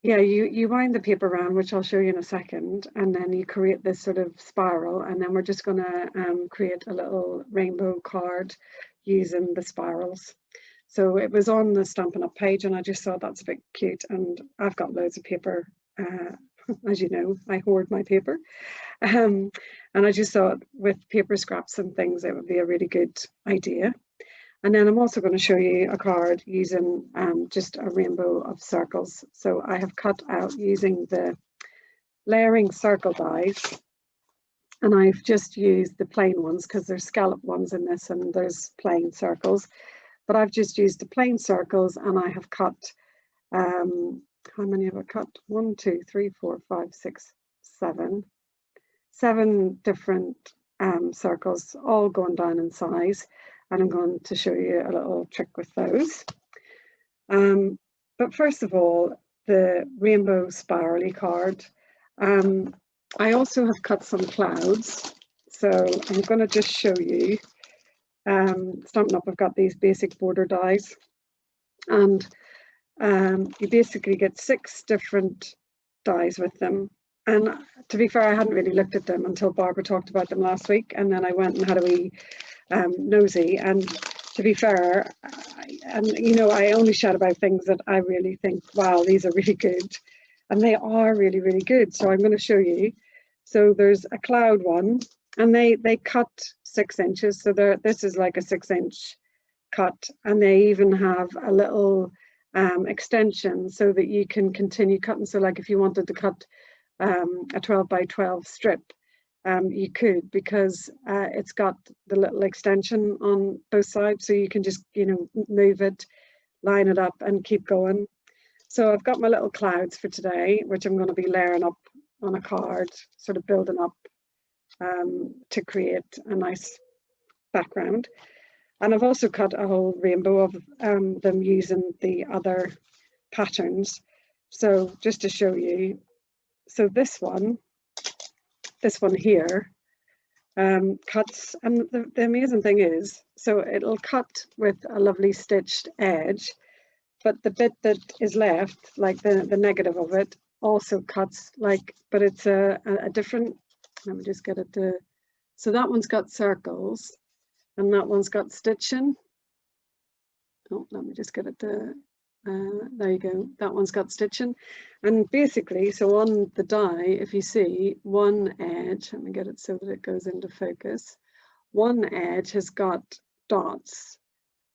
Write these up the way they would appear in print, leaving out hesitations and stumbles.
yeah, you wind the paper around, which I'll show you in a second, and then you create this sort of spiral, and then we're just going to create a little rainbow card using the spirals. So it was on the Stampin' Up page, and I just thought that's a bit cute, and I've got loads of paper. As you know, I hoard my paper, and I just thought with paper scraps and things, it would be a really good idea. And then I'm also going to show you a card using just a rainbow of circles. So I have cut out using the layering circle dies, and I've just used the plain ones because there's scallop ones in this and there's plain circles. But I've just used the plain circles, and I have cut, how many have I cut? 1, 2, 3, 4, 5, 6, 7. 7 different circles, all going down in size. And I'm going to show you a little trick with those. But first of all, the rainbow spirally card. I also have cut some clouds. So I'm going to just show you. Stampin' Up, I've got these basic border dies. And you basically get 6 different dies with them. And to be fair, I hadn't really looked at them until Barbara talked about them last week. And then I went and had a wee nosy, and to be fair, I only chat about things that I really think, wow, these are really good, and they are really, really good. So I'm going to show you. So there's a cloud one, and they cut 6 inches, so this is like a 6-inch cut, and they even have a little extension so that you can continue cutting. So like if you wanted to cut a 12 by 12 strip, you could, because it's got the little extension on both sides, so you can just move it, line it up, and keep going. So I've got my little clouds for today, which I'm going to be layering up on a card, sort of building up to create a nice background. And I've also cut a whole rainbow of them using the other patterns. So just to show you, so this one here cuts, and the amazing thing is, so it'll cut with a lovely stitched edge, but the bit that is left, like the negative of it, also cuts like, but it's a different, let me just get it to, so that one's got circles and that one's got stitching. Oh, let me just get it to, there you go, that one's got stitching. And basically, so on the die, if you see one edge, let me get it so that it goes into focus, one edge has got dots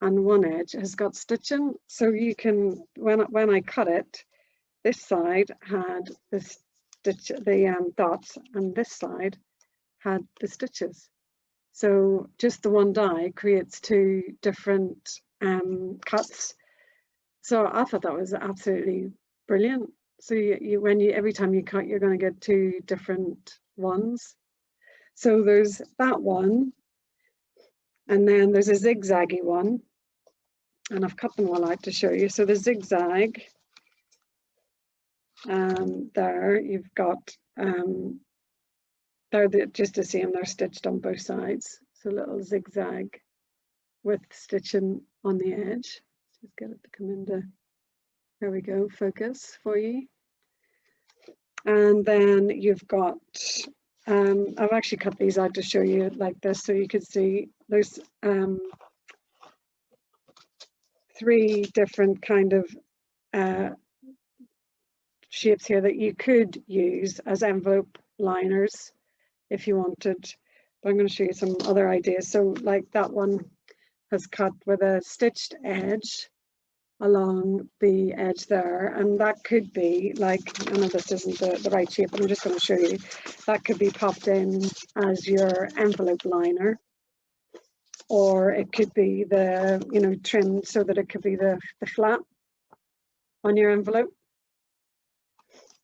and one edge has got stitching. So you can, when I cut it, this side had the stitch, the dots, and this side had the stitches. So just the one die creates 2 different cuts. So I thought that was absolutely brilliant. So every time you cut, you're going to get 2 different ones. So there's that one, and then there's a zigzaggy one, and I've cut them all out to show you. So the zigzag, there you've got, they're just the same, they're stitched on both sides. So little zigzag with stitching on the edge. Just get it to come into, there we go, focus for you. And then you've got, I've actually cut these out to show you like this, so you can see there's 3 different kind of shapes here that you could use as envelope liners if you wanted. But I'm going to show you some other ideas. So like that one has cut with a stitched edge along the edge there, and that could be like, I know this isn't the right shape, but I'm just going to show you, that could be popped in as your envelope liner, or it could be the trimmed so that it could be the flap on your envelope.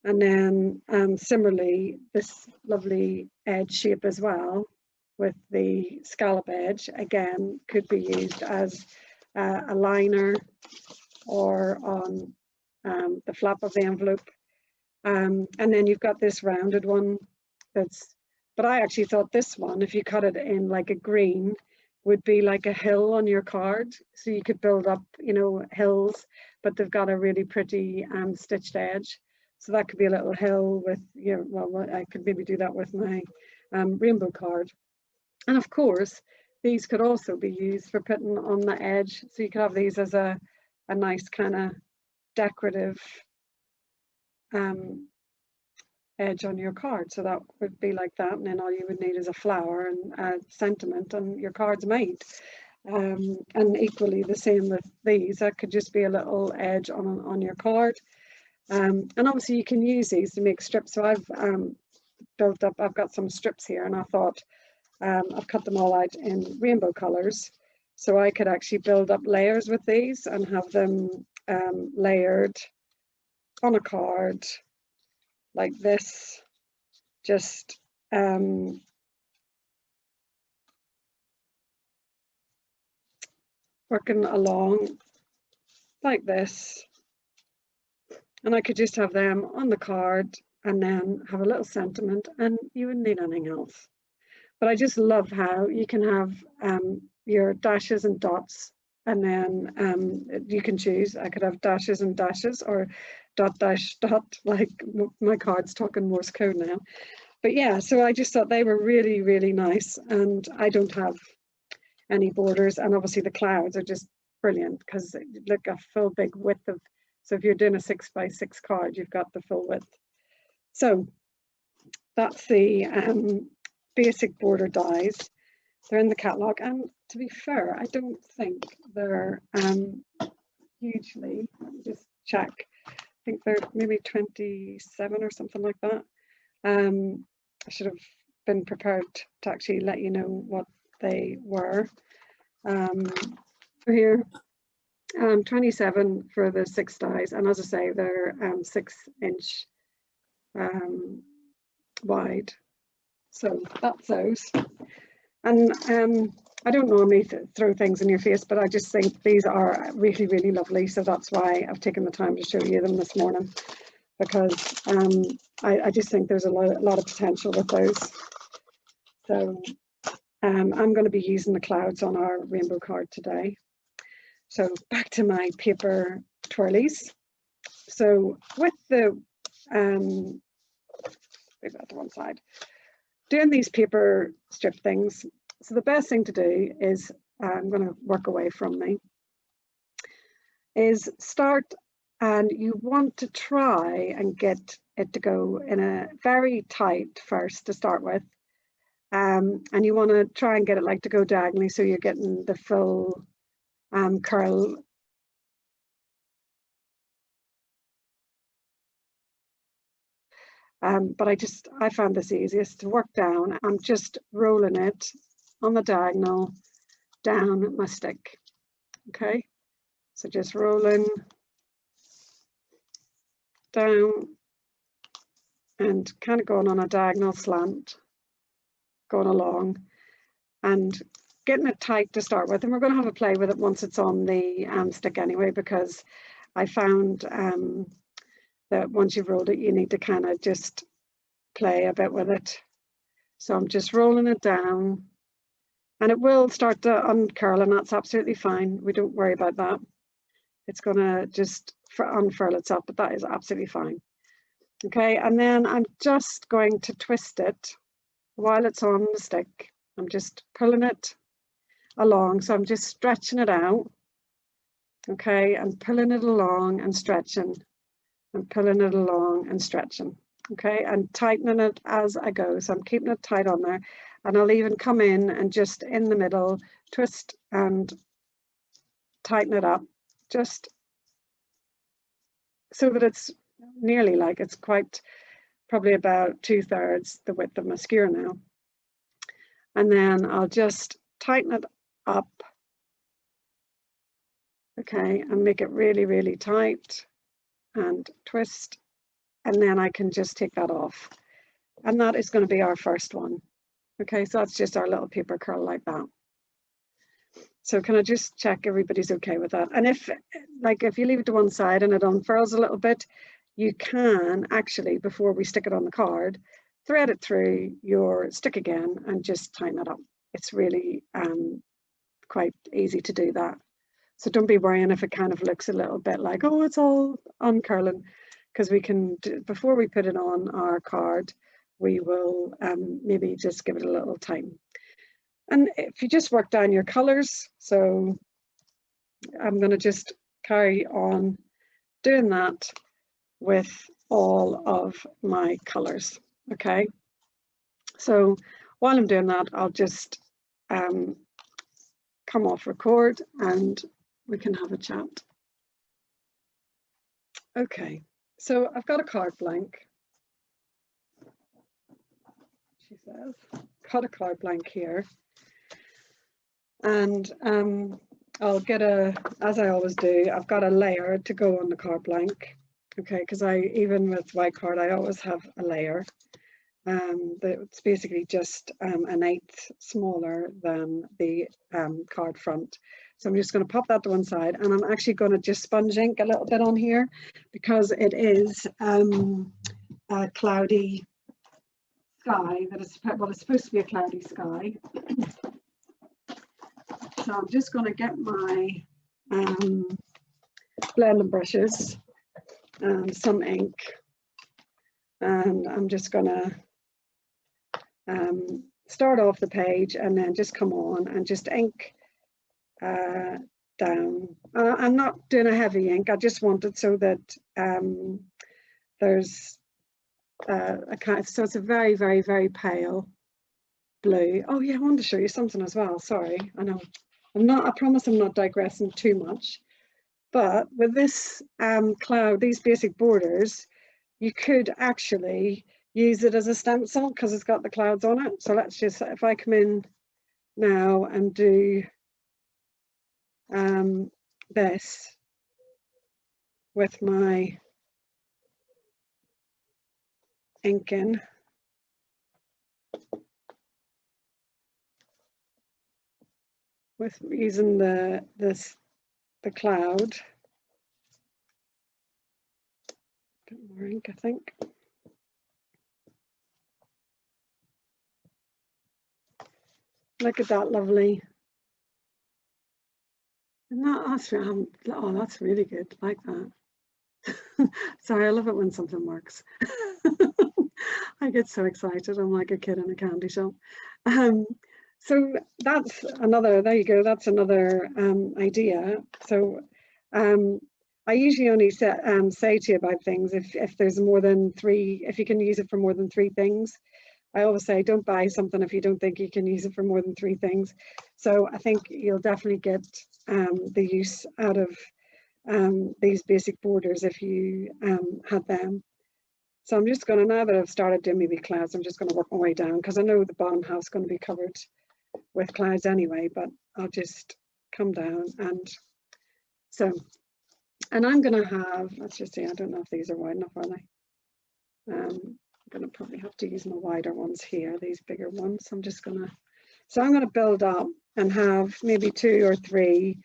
And then similarly, this lovely edge shape as well with the scallop edge, again, could be used as a liner or on the flap of the envelope. And then you've got this rounded one but I actually thought this one, if you cut it in like a green, would be like a hill on your card. So you could build up, hills, but they've got a really pretty stitched edge. So that could be a little hill with, you know, well, I could maybe do that with my rainbow card. And of course, these could also be used for putting on the edge. So you could have these as a nice kind of decorative edge on your card. So that would be like that. And then all you would need is a flower and a sentiment and your card's made. And equally the same with these. That could just be a little edge on your card. And obviously you can use these to make strips. So I've built up, I've got some strips here, and I thought I've cut them all out in rainbow colors. So I could actually build up layers with these and have them layered on a card like this, just working along like this. And I could just have them on the card and then have a little sentiment, and you wouldn't need anything else. But I just love how you can have your dashes and dots, and then you can choose. I could have dashes and dashes, or dot dash dot, like my card's talking Morse code now. But yeah, so I just thought they were really, really nice, and I don't have any borders, and obviously the clouds are just brilliant because look, a full big width of, so if you're doing a 6x6 card, you've got the full width. So that's the basic border dies. They're in the catalogue, and to be fair, I don't think they're hugely, let me just check, I think they're maybe 27 or something like that. I should have been prepared to actually let you know what they were. For here, 27 for the 6 dies, and as I say, they're 6-inch wide. So that's those. And I don't normally throw things in your face, but I just think these are really, really lovely. So that's why I've taken the time to show you them this morning, because I just think there's a lot of potential with those. So I'm going to be using the clouds on our rainbow card today. So back to my paper twirlies. So with the, leave that to one side, doing these paper strip things, so the best thing to do is, I'm going to work away from me, is start, and you want to try and get it to go in a very tight first to start with, and you want to try and get it like to go diagonally, so you're getting the full curl. But I found this easiest to work down. I'm just rolling it on the diagonal down my stick. Okay, so just rolling down and kind of going on a diagonal slant, going along and getting it tight to start with. And we're going to have a play with it once it's on the stick anyway, because I found that once you've rolled it, you need to kind of just play a bit with it. So I'm just rolling it down, and it will start to uncurl, and that's absolutely fine. We don't worry about that. It's going to just unfurl itself, but that is absolutely fine. Okay, and then I'm just going to twist it while it's on the stick. I'm just pulling it along, so I'm just stretching it out. Okay, and pulling it along and stretching, and pulling it along and stretching. Okay, and tightening it as I go. So I'm keeping it tight on there, and I'll even come in and just in the middle twist and tighten it up, just so that it's nearly like it's quite probably about 2/3 the width of my skewer now. And then I'll just tighten it up, okay, and make it really, really tight and twist, and then I can just take that off, and that is going to be our first one. Okay, so that's just our little paper curl like that. So can I just check everybody's okay with that? And if you leave it to one side and it unfurls a little bit, you can actually, before we stick it on the card, thread it through your stick again and just tighten it up. It's really quite easy to do that. So don't be worrying if it kind of looks a little bit like, oh, it's all uncurling, because we can, before we put it on our card, we will maybe just give it a little time. And if you just work down your colors, so I'm going to just carry on doing that with all of my colors. Okay, so while I'm doing that, I'll just come off record and we can have a chat. Okay, so I've got a card blank. She says, got a card blank here. And I'll get as I always do, I've got a layer to go on the card blank. Okay, because even with white card, I always have a layer. It's basically just an eighth smaller than the card front. So I'm just going to pop that to one side, and I'm actually going to just sponge ink a little bit on here because it is a cloudy sky that is, well, it's supposed to be a cloudy sky. So I'm just going to get my blending brushes and some ink, and I'm just going to start off the page and then just come on and just ink down. I'm not doing a heavy ink, I just want it so that there's a kind of, so it's a very, very, very pale blue. Oh yeah, I wanted to show you something as well, sorry. I know I promise I'm not digressing too much, but with this cloud, these basic borders, you could actually use it as a stencil because it's got the clouds on it. So let's just, if I come in now and do this with my inking, with using the cloud, a bit more ink, I think. Look at that, lovely. And that's really good, like that. Sorry, I love it when something works. I get so excited. I'm like a kid in a candy shop. So that's another, there you go, that's another idea. So I usually only say to you about things if there's more than 3, if you can use it for more than 3 things. I always say don't buy something if you don't think you can use it for more than 3 things. So I think you'll definitely get the use out of these basic borders if you had them. So I'm just going to, now that I've started doing maybe clouds, I'm just going to work my way down because I know the bottom half is going to be covered with clouds anyway, but I'll just come down. And so, and I'm going to have, let's just see, I don't know if these are wide enough, are they? I'm going to probably have to use my wider ones here, these bigger ones. I'm just going to, so I'm going to build up and have maybe 2 or 3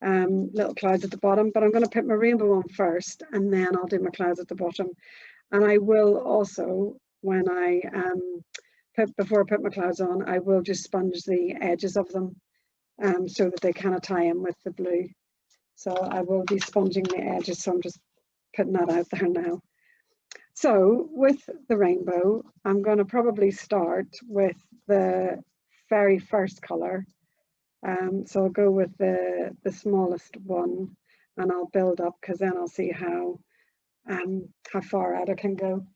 little clouds at the bottom, but I'm going to put my rainbow on first and then I'll do my clouds at the bottom. And I will also, when I before I put my clouds on, I will just sponge the edges of them so that they kind of tie in with the blue. So I will be sponging the edges, so I'm just putting that out there now. So with the rainbow, I'm going to probably start with the very first colour. So I'll go with the smallest one and I'll build up because then I'll see how far out I can go.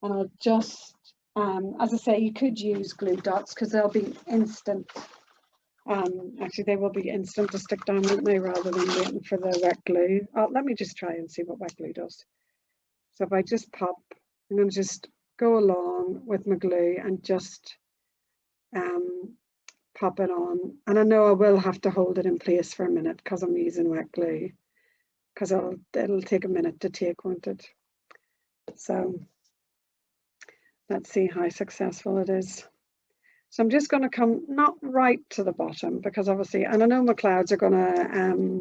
And I'll just, as I say, you could use glue dots because they'll be instant. Actually, they will be instant to stick down, won't they, rather than waiting for the wet glue. Oh, let me just try and see what wet glue does. So if I just pop, I'm going to just go along with my glue and just pop it on. And I know I will have to hold it in place for a minute because I'm using wet glue, because it'll take a minute to take, won't it? So let's see how successful it is. So I'm just going to come not right to the bottom because obviously, and I know my clouds are going to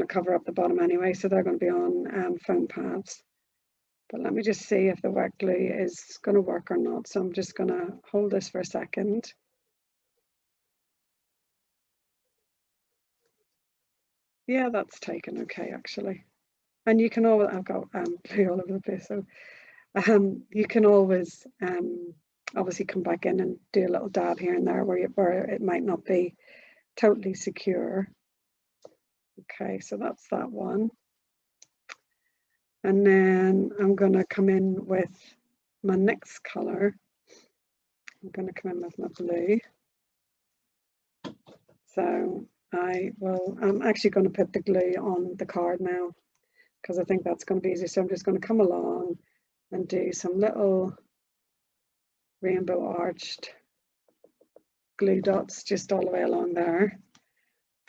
cover up the bottom anyway, so they're going to be on foam pads. But let me just see if the wet glue is going to work or not. So I'm just going to hold this for a second. Yeah, that's taken okay, actually. And you can always, I've got glue all over the place, so you can always obviously come back in and do a little dab here and there where it might not be totally secure. Okay, so that's that one. And then I'm going to come in with my next color. I'm going to come in with my blue. So I'm actually going to put the glue on the card now, because I think that's going to be easy. So I'm just going to come along and do some little rainbow arched glue dots just all the way along there.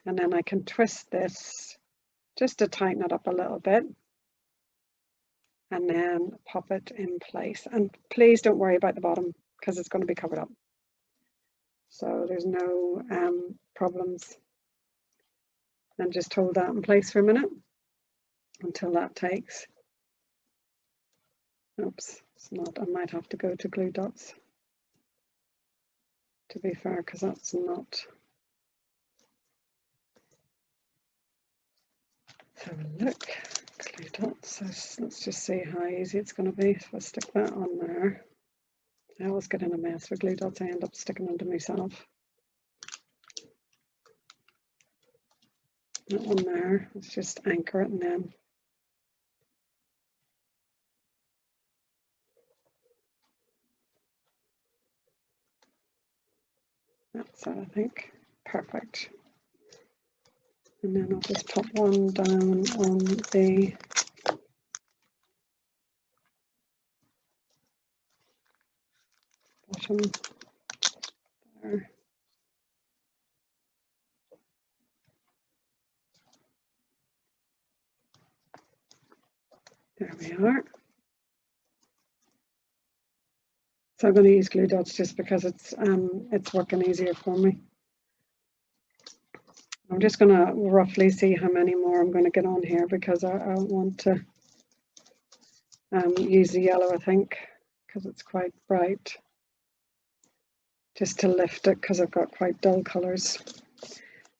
And then I can twist this just to tighten it up a little bit, and then pop it in place. And please don't worry about the bottom, because it's going to be covered up. So there's no problems. And just hold that in place for a minute until that takes. Oops, it's not. I might have to go to glue dots, to be fair, because that's not. Let's have a look. Glue dots. Let's just see how easy it's going to be. If I stick that on there. I always get in a mess with glue dots. I end up sticking them to myself. That one there. Let's just anchor it, and then that's it, I think. Perfect. And then I'll just pop one down on the bottom there. There we are. So I'm going to use glue dots just because it's working easier for me. I'm just going to roughly see how many more I'm going to get on here, because I want to use the yellow, I think, because it's quite bright, just to lift it, because I've got quite dull colours.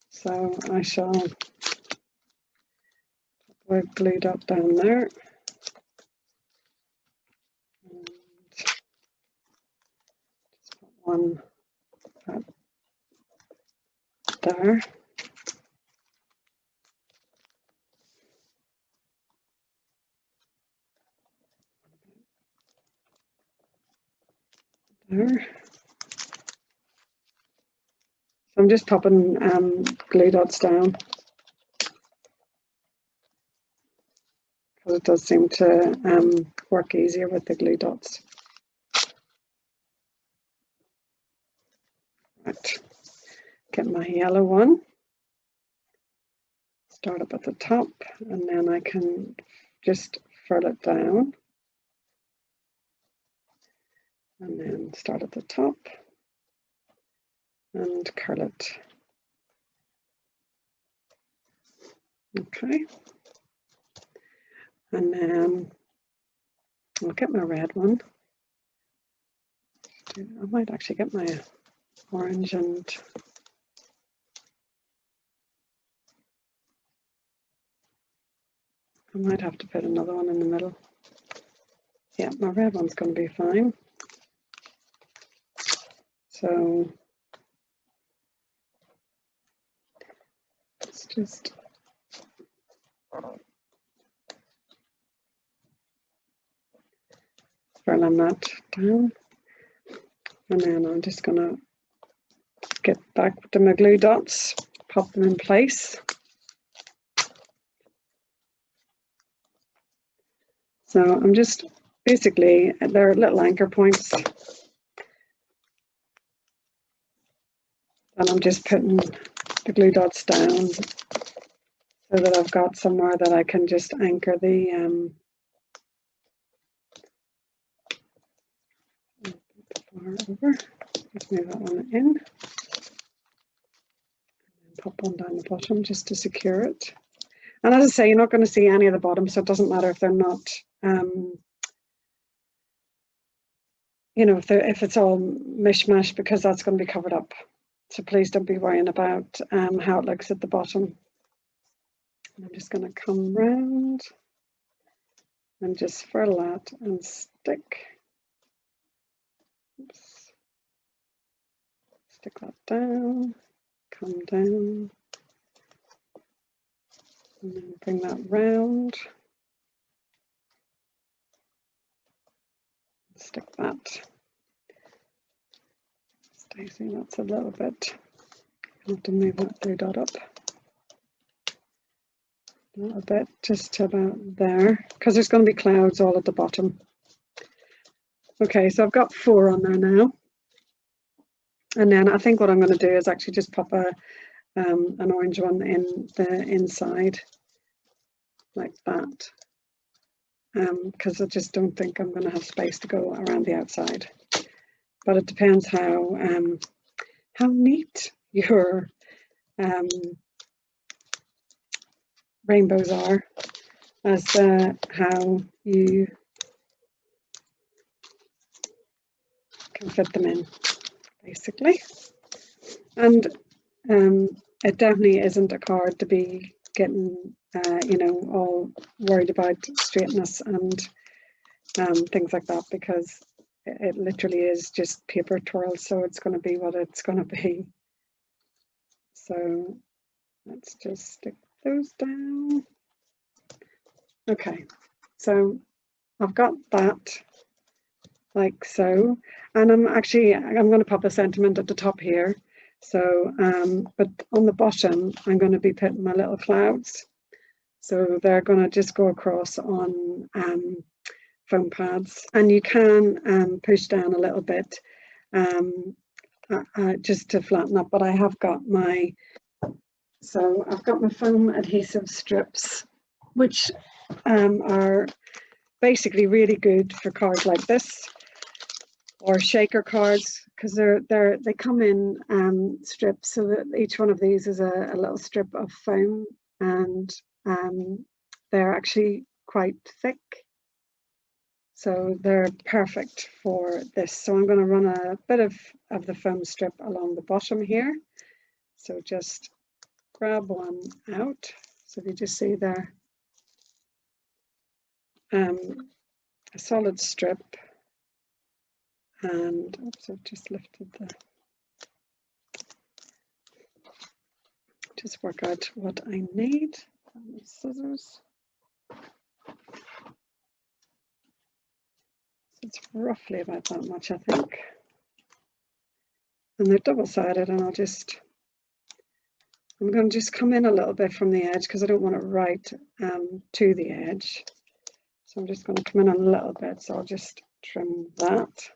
So I shall put a glue dot down there. And just put one there. There. So I'm just popping glue dots down, because it does seem to work easier with the glue dots. Right. Get my yellow one. Start up at the top, and then I can just furl it down. And then start at the top and curl it. Okay. And then I'll get my red one. I might actually get my orange, and I might have to put another one in the middle. Yeah, my red one's going to be fine. So let's just furling that down, and then I'm just going to get back to my glue dots, pop them in place. So I'm just basically, they're little anchor points, and I'm just putting the glue dots down so that I've got somewhere that I can just anchor the over. Let's move that one in. Pop one down the bottom just to secure it. And as I say, you're not going to see any of the bottom, so it doesn't matter if they're not, you know, if it's all mishmash, because that's going to be covered up. So please don't be worrying about how it looks at the bottom. I'm just going to come round and just furl that and stick. Oops. Stick that down, come down, and then bring that round. Stick that. Stacey, that's a little bit. I have to move that blue dot up a little bit, just to about there, because there's going to be clouds all at the bottom. Okay, so I've got 4 on there now, and then I think what I'm going to do is actually just pop an orange one in the inside like that, because I just don't think I'm going to have space to go around the outside. But it depends how neat your rainbows are as how you can fit them in, basically. And it definitely isn't a card to be getting you know, all worried about straightness and things like that, because it literally is just paper twirls, so it's going to be what it's going to be. So let's just stick those down. Okay, so I've got that like so, and I'm going to pop a sentiment at the top here. So but on the bottom I'm going to be putting my little clouds, so they're going to just go across on foam pads, and you can push down a little bit just to flatten up, but I have got my foam adhesive strips, which are basically really good for cards like this or shaker cards, because they come in strips, so that each one of these is a little strip of foam, and they're actually quite thick, so they're perfect for this. So I'm going to run a bit of the foam strip along the bottom here, so just grab one out. So if you just see there, a solid strip, and oops, I've just lifted the, just work out what I need. Scissors. It's roughly about that much, I think, and they're double-sided, and I'm going to just come in a little bit from the edge, because I don't want it right to the edge. So I'm just going to come in a little bit. So I'll just trim that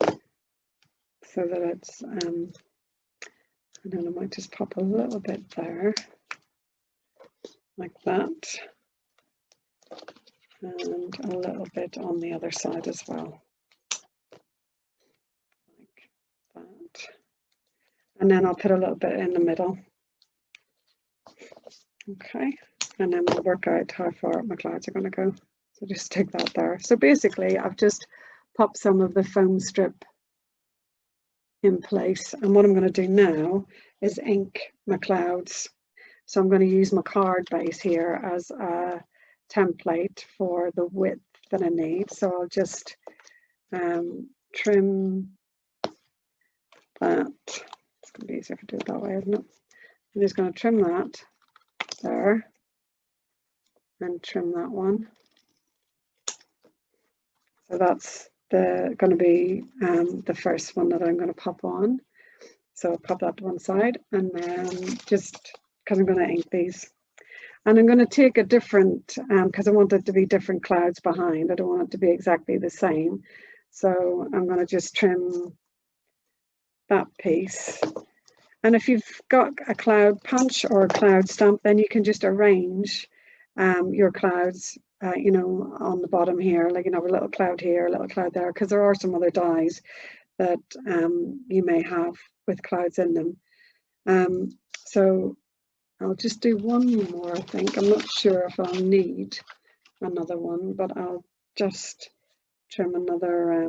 so that it's, and then I might just pop a little bit there, like that, and a little bit on the other side as well, like that. And then I'll put a little bit in the middle. Okay, and then we'll work out how far my clouds are going to go. So just stick that there. So basically I've just popped some of the foam strip in place, and what I'm going to do now is ink my clouds. So I'm going to use my card base here as a template for the width that I need. So I'll just trim that. It's going to be easier if I do it that way, isn't it? I'm just going to trim that there and trim that one. So that's going to be the first one that I'm going to pop on. So I'll pop that to one side, and then just because I'm going to ink these, and I'm going to take a different, because I want it to be different clouds behind. I don't want it to be exactly the same. So I'm going to just trim that piece. And if you've got a cloud punch or a cloud stamp, then you can just arrange your clouds, you know, on the bottom here, like, you know, a little cloud here, a little cloud there, because there are some other dies that you may have with clouds in them. So I'll just do one more, I think. I'm not sure if I'll need another one, but I'll just trim another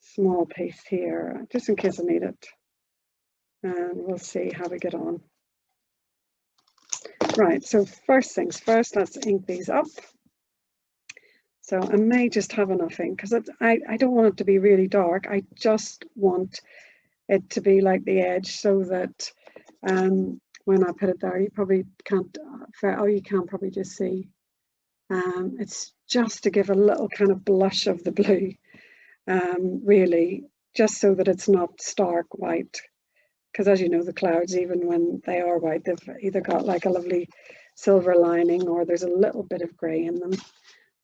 small piece here, just in case I need it. And we'll see how we get on. Right, so first things first, let's ink these up. So I may just have enough ink because I don't want it to be really dark. I just want it to be like the edge so that when I put it there, you probably can't, oh, you can probably just see. It's just to give a little kind of blush of the blue, really, just so that it's not stark white. Because as you know, the clouds, even when they are white, they've either got like a lovely silver lining or there's a little bit of grey in them.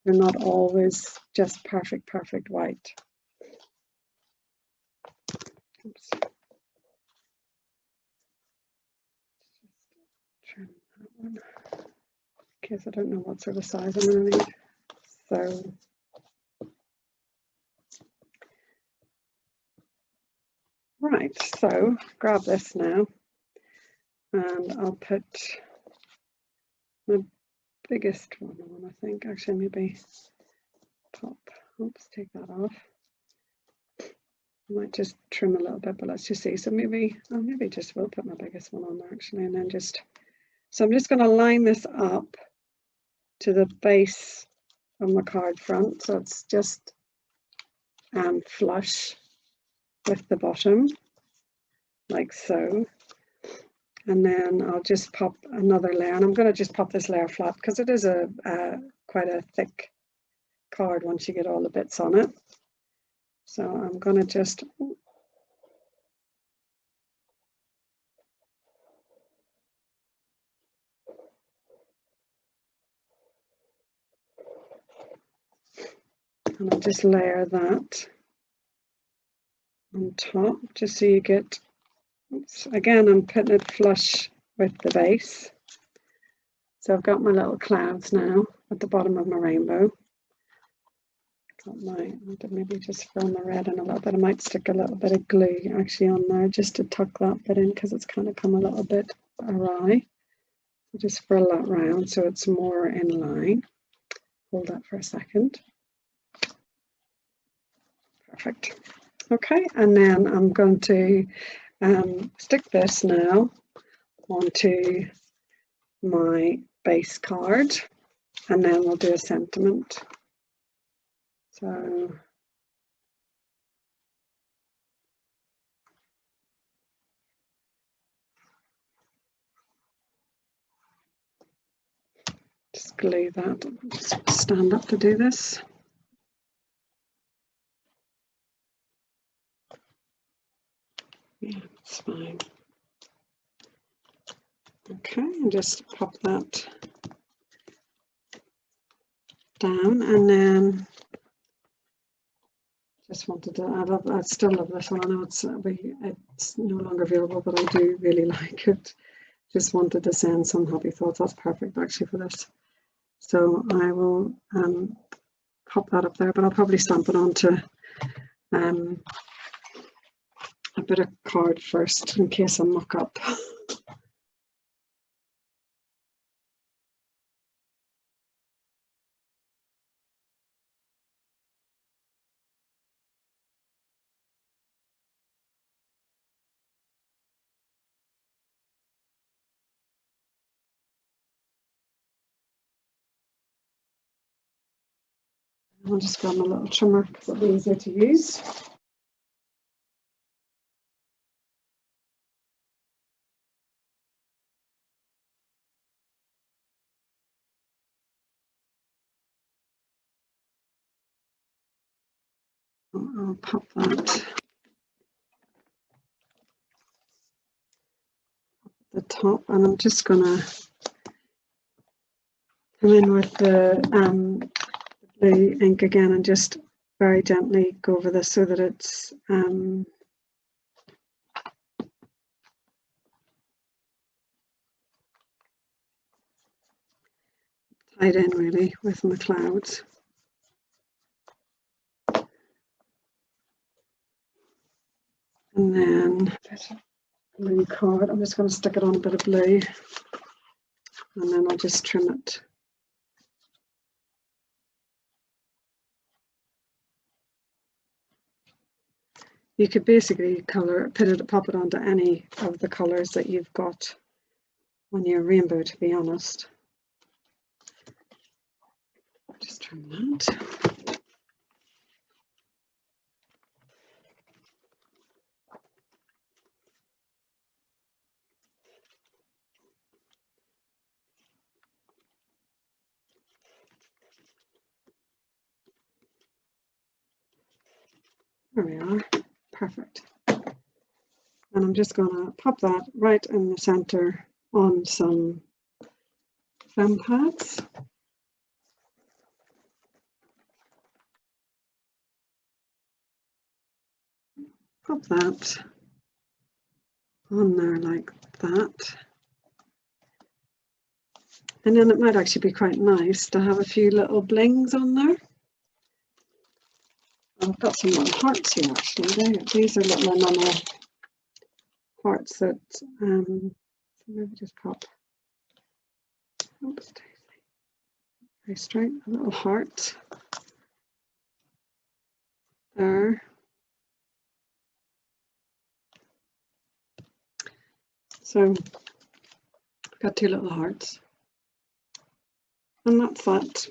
They're not always just perfect white. Oops. Trim that one. In case I don't know what sort of size I'm going to need. So right, so grab this now and I'll put my biggest one on, I think. Actually, maybe top. Oops, take that off. I might just trim a little bit, but let's just see. So maybe just will put my biggest one on there actually, and then just, so I'm just going to line this up to the base of my card front, so it's just flush with the bottom, like so. And then I'll just pop another layer, and I'm going to just pop this layer flat because it is quite a thick card once you get all the bits on it. So I'm going to just and I'll just layer that on top just so you get, oops, again I'm putting it flush with the base. So I've got my little clouds now at the bottom of my rainbow. Got my, maybe just fill my red in a little bit. I might stick a little bit of glue actually on there just to tuck that bit in because it's kind of come a little bit awry. So just fill that round so it's more in line. Hold that for a second. Perfect. Okay, and then I'm going to stick this now onto my base card, and then we'll do a sentiment. So just glue that. Just stand up to do this. Yeah, it's fine. Okay, and just pop that down, and then just wanted to, I still love this one. I know it's no longer available, but I do really like it. Just wanted to send some happy thoughts. That's perfect actually for this. So I will pop that up there, but I'll probably stamp it onto a bit of card first in case I muck up. I'll just grab my little trimmer because it'll be easier to use. I'll pop that at the top, and I'm just going to come in with the blue ink again and just very gently go over this so that it's tied in really with my clouds. And then blue card, I'm just going to stick it on a bit of blue, and then I'll just trim it. You could basically pop it onto any of the colours that you've got on your rainbow, to be honest. just trim that. There we are, perfect. And I'm just going to pop that right in the center on some foam pads. Pop that on there like that. And then it might actually be quite nice to have a few little blings on there. I've got some little hearts here actually. These are little enamel hearts that, so maybe just pop, oops, very straight, a little heart there. So I've got two little hearts. And that's that.